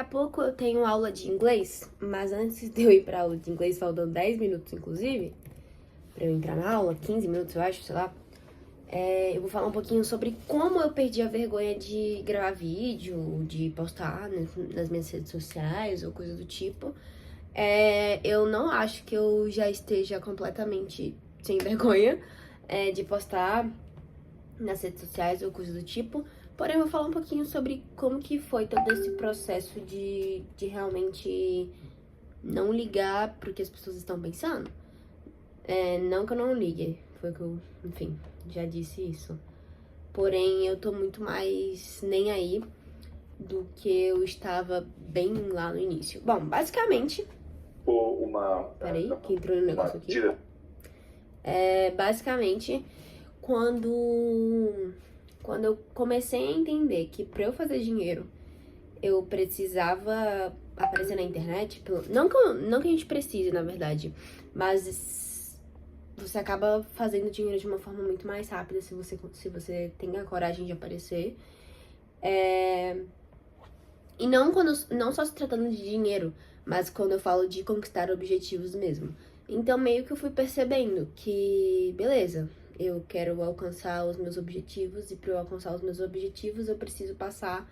pouco eu tenho aula de inglês, mas antes de eu ir pra aula de inglês, faltando 10 minutos, inclusive, pra eu entrar na aula, 15 minutos, eu acho, sei lá, eu vou falar um pouquinho sobre como eu perdi a vergonha de gravar vídeo, de postar nas minhas redes sociais ou coisa do tipo. Eu não acho que eu já esteja completamente sem vergonha de postar nas redes sociais ou coisa do tipo. Porém, eu vou falar um pouquinho sobre como que foi todo esse processo de realmente não ligar pro que as pessoas estão pensando. Não que eu não ligue, foi que eu, enfim, já disse isso. Porém, eu tô muito mais nem aí do que eu estava bem lá no início. Bom, basicamente... Peraí, que entrou no negócio aqui. Basicamente, quando eu comecei a entender que pra eu fazer dinheiro, eu precisava aparecer na internet, não que a gente precise, na verdade, mas você acaba fazendo dinheiro de uma forma muito mais rápida se você tem a coragem de aparecer. E não só se tratando de dinheiro, mas quando eu falo de conquistar objetivos mesmo. Então, meio que eu fui percebendo que, beleza, eu quero alcançar os meus objetivos, e para eu alcançar os meus objetivos, eu preciso passar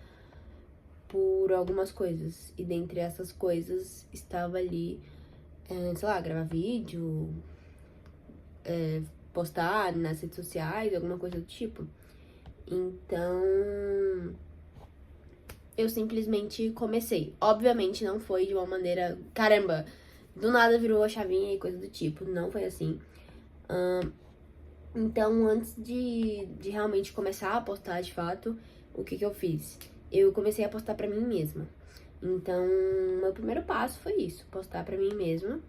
por algumas coisas. E dentre essas coisas, estava ali, sei lá, gravar vídeo, postar nas redes sociais, alguma coisa do tipo. Então, eu simplesmente comecei. Obviamente não foi de uma maneira, caramba, do nada virou a chavinha e coisa do tipo. Não foi assim. Então, antes de realmente começar a postar de fato, o que eu fiz? Eu comecei a postar pra mim mesma. Então, meu primeiro passo foi isso, postar pra mim mesma.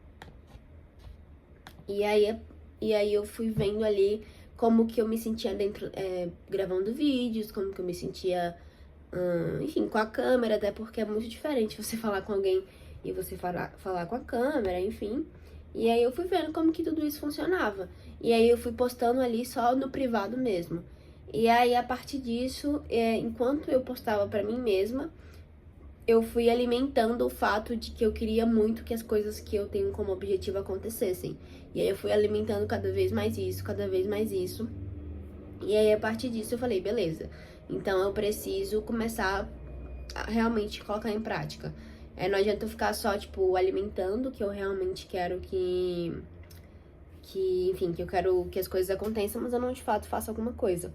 E aí eu fui vendo ali como que eu me sentia dentro, gravando vídeos, como que eu me sentia, enfim, com a câmera, até porque é muito diferente você falar com alguém e você falar com a câmera, enfim. E aí eu fui vendo como que tudo isso funcionava. E aí eu fui postando ali só no privado mesmo. E aí, a partir disso, enquanto eu postava pra mim mesma, eu fui alimentando o fato de que eu queria muito que as coisas que eu tenho como objetivo acontecessem. E aí eu fui alimentando cada vez mais isso, cada vez mais isso. E aí, a partir disso, eu falei, beleza, então eu preciso começar a realmente colocar em prática. Não adianta eu ficar só, tipo, alimentando, que eu realmente quero enfim, que eu quero que as coisas aconteçam, mas eu não, de fato, faço alguma coisa.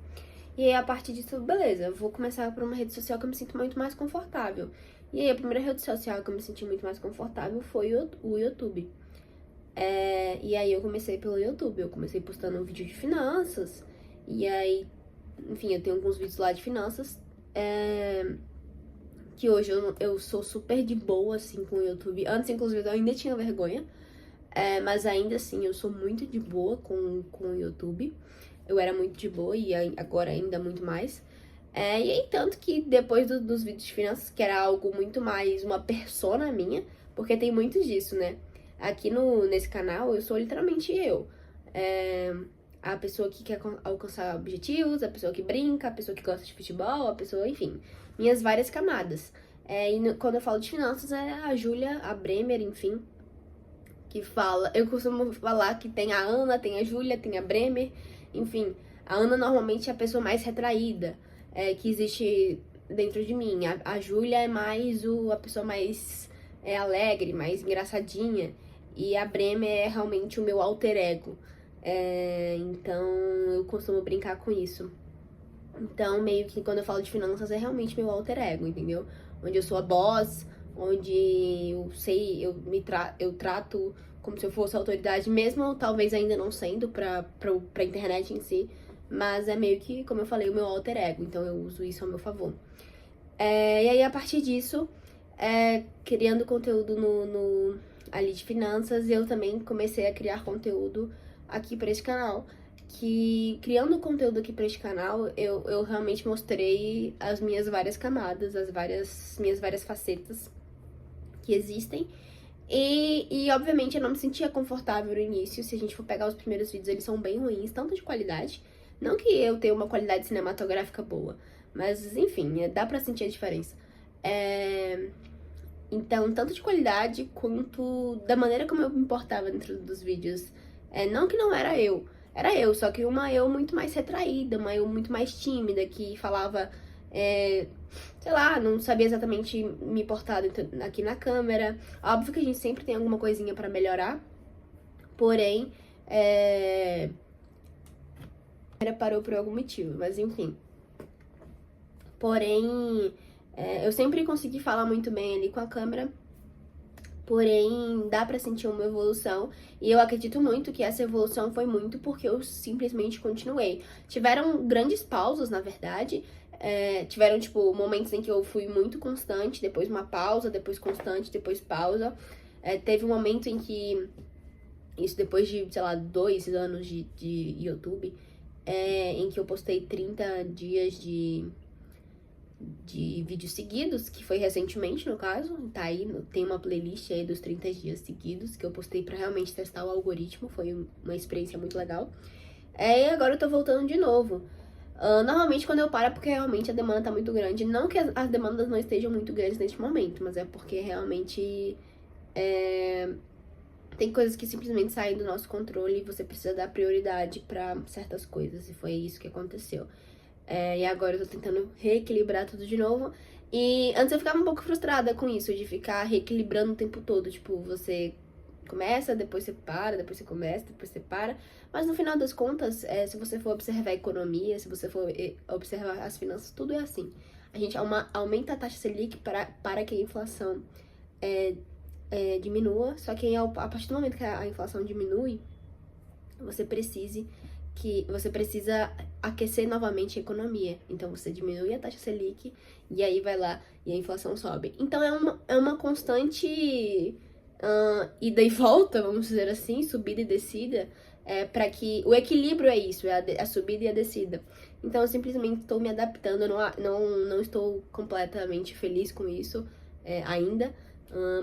E aí, a partir disso, beleza, eu vou começar por uma rede social que eu me sinto muito mais confortável. E aí, a primeira rede social que eu me senti muito mais confortável foi o YouTube. E aí, eu comecei pelo YouTube, eu comecei postando um vídeo de finanças, e aí, enfim, eu tenho alguns vídeos lá de finanças, que hoje eu sou super de boa, assim, com o YouTube. Antes, inclusive, eu ainda tinha vergonha, mas ainda assim, eu sou muito de boa com o YouTube. Eu era muito de boa e agora ainda muito mais. E aí, tanto que depois dos vídeos de finanças, que era algo muito mais uma persona minha, porque tem muito disso, né? Aqui nesse canal, eu sou literalmente eu. A pessoa que quer alcançar objetivos, a pessoa que brinca, a pessoa que gosta de futebol, a pessoa, enfim, minhas várias camadas. Quando eu falo de finanças, é a Júlia, a Bremer, enfim, que fala. Eu costumo falar que tem a Ana, tem a Júlia, tem a Bremer, enfim. A Ana normalmente é a pessoa mais retraída que existe dentro de mim. A Júlia é mais a pessoa mais alegre, mais engraçadinha. E a Bremer é realmente o meu alter ego. Então eu costumo brincar com isso. Então, meio que quando eu falo de finanças é realmente meu alter ego, entendeu? Onde eu sou a boss, onde eu trato como se eu fosse a autoridade, mesmo talvez ainda não sendo pra internet em si, mas é meio que, como eu falei, o meu alter ego, então eu uso isso ao meu favor. E aí, a partir disso, criando conteúdo ali de finanças, eu também comecei a criar conteúdo aqui pra esse canal. Que criando conteúdo aqui pra este canal, eu realmente mostrei as minhas várias camadas, minhas várias facetas que existem. E obviamente eu não me sentia confortável no início. Se a gente for pegar os primeiros vídeos, eles são bem ruins, tanto de qualidade. Não que eu tenha uma qualidade cinematográfica boa, mas enfim, dá pra sentir a diferença. Então, tanto de qualidade quanto da maneira como eu me importava dentro dos vídeos. Não que não era eu, só que uma eu muito mais retraída, uma eu muito mais tímida, que falava, sei lá, não sabia exatamente me portar aqui na câmera. Óbvio que a gente sempre tem alguma coisinha pra melhorar, porém, parou por algum motivo, mas enfim. Porém, eu sempre consegui falar muito bem ali com a câmera, porém, dá pra sentir uma evolução, e eu acredito muito que essa evolução foi muito porque eu simplesmente continuei. Tiveram grandes pausas, na verdade, tiveram, tipo, momentos em que eu fui muito constante, depois uma pausa, depois constante, depois pausa. Teve um momento em que, isso depois de, sei lá, 2 anos de YouTube, em que eu postei 30 dias de vídeos seguidos, que foi recentemente, no caso, tá aí, tem uma playlist aí dos 30 dias seguidos, que eu postei pra realmente testar o algoritmo, foi uma experiência muito legal. E agora eu tô voltando de novo. Normalmente quando eu paro é porque realmente a demanda tá muito grande, não que as demandas não estejam muito grandes neste momento, mas é porque realmente tem coisas que simplesmente saem do nosso controle e você precisa dar prioridade pra certas coisas, e foi isso que aconteceu. E agora eu tô tentando reequilibrar tudo de novo. E antes eu ficava um pouco frustrada com isso, de ficar reequilibrando o tempo todo. Tipo, você começa, depois você para, depois você começa, depois você para. Mas no final das contas, se você for observar a economia, se você for observar as finanças, tudo é assim. A gente aumenta a taxa Selic para que a inflação diminua. Só que a partir do momento que a inflação diminui, você precisa aquecer novamente a economia. Então você diminui a taxa Selic e aí vai lá e a inflação sobe. Então é uma constante ida e volta, vamos dizer assim, subida e descida, para que o equilíbrio é isso, é a subida e a descida. Então eu simplesmente estou me adaptando, eu não estou completamente feliz com isso ainda.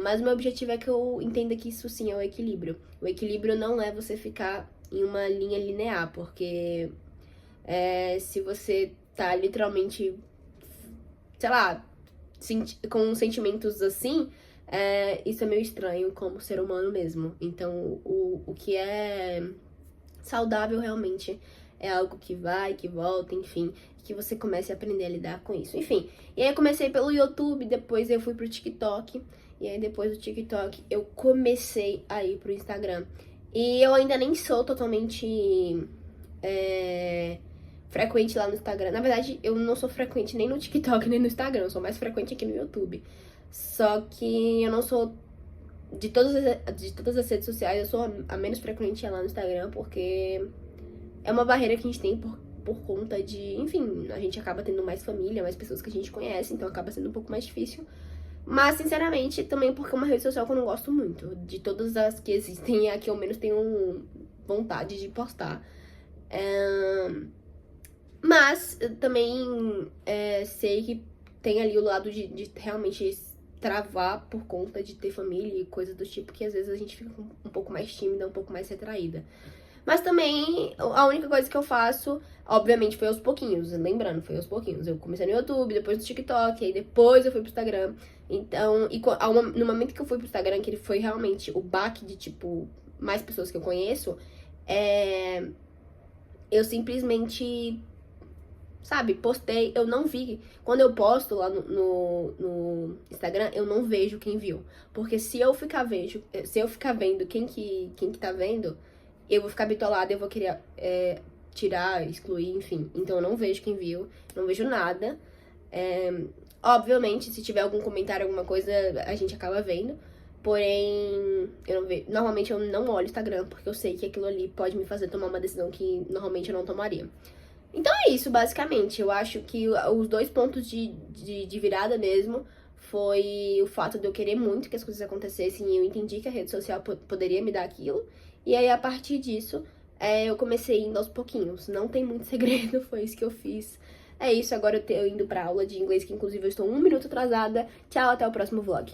Mas o meu objetivo é que eu entenda que isso sim é o equilíbrio. O equilíbrio não é você ficar em uma linha linear, porque se você tá literalmente, sei lá, com sentimentos assim, isso é meio estranho como ser humano mesmo. Então, o que é saudável realmente é algo que vai, que volta, enfim, que você comece a aprender a lidar com isso. Enfim, e aí eu comecei pelo YouTube, depois eu fui pro TikTok, e aí depois do TikTok eu comecei a ir pro Instagram. E eu ainda nem sou totalmente frequente lá no Instagram. Na verdade, eu não sou frequente nem no TikTok, nem no Instagram. Eu sou mais frequente aqui no YouTube. Só que eu não sou... De todas as redes sociais, eu sou a menos frequente lá no Instagram, porque é uma barreira que a gente tem por conta de... Enfim, a gente acaba tendo mais família, mais pessoas que a gente conhece, então acaba sendo um pouco mais difícil. Mas, sinceramente, também porque é uma rede social que eu não gosto muito. De todas as que existem, é a que eu menos tenho vontade de postar. Mas, eu também sei que tem ali o lado de realmente travar por conta de ter família e coisas do tipo, que às vezes a gente fica um pouco mais tímida, um pouco mais retraída. Mas também, a única coisa que eu faço, obviamente, foi aos pouquinhos. Lembrando, foi aos pouquinhos. Eu comecei no YouTube, depois no TikTok, aí depois eu fui pro Instagram. Então, no momento que eu fui pro Instagram, que ele foi realmente o baque de, tipo, mais pessoas que eu conheço, eu simplesmente, sabe, postei, eu não vi. Quando eu posto lá no Instagram, eu não vejo quem viu. Porque se eu ficar vendo quem que tá vendo, eu vou ficar bitolada, eu vou querer tirar, excluir, enfim. Então eu não vejo quem viu, não vejo nada. Obviamente, se tiver algum comentário, alguma coisa, a gente acaba vendo. Porém, eu não vejo. Normalmente eu não olho o Instagram, porque eu sei que aquilo ali pode me fazer tomar uma decisão que normalmente eu não tomaria. Então é isso, basicamente. Eu acho que os 2 pontos de virada mesmo foi o fato de eu querer muito que as coisas acontecessem e eu entendi que a rede social poderia me dar aquilo. E aí, a partir disso, eu comecei indo aos pouquinhos. Não tem muito segredo, foi isso que eu fiz. É isso, agora eu tô indo pra aula de inglês, que inclusive eu estou 1 minuto atrasada. Tchau, até o próximo vlog.